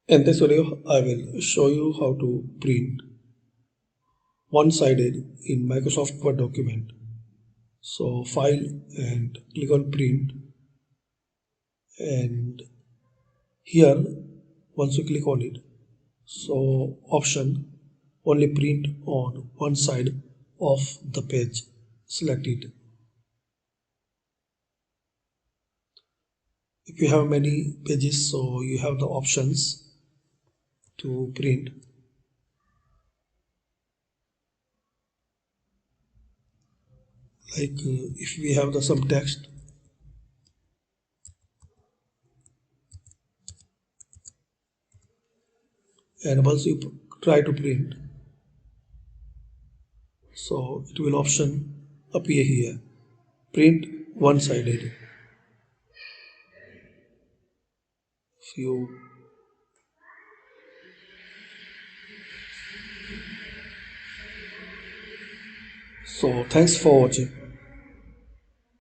In this video, I will show you how to print one-sided in Microsoft Word document. So File and click on Print, and here once you click on it, so option only print on one side of the page. Select it. If you have many pages, so you have the options to print. Like if we have some text, and once you try to print, so it will option appear here, print one-sided. So thanks for watching.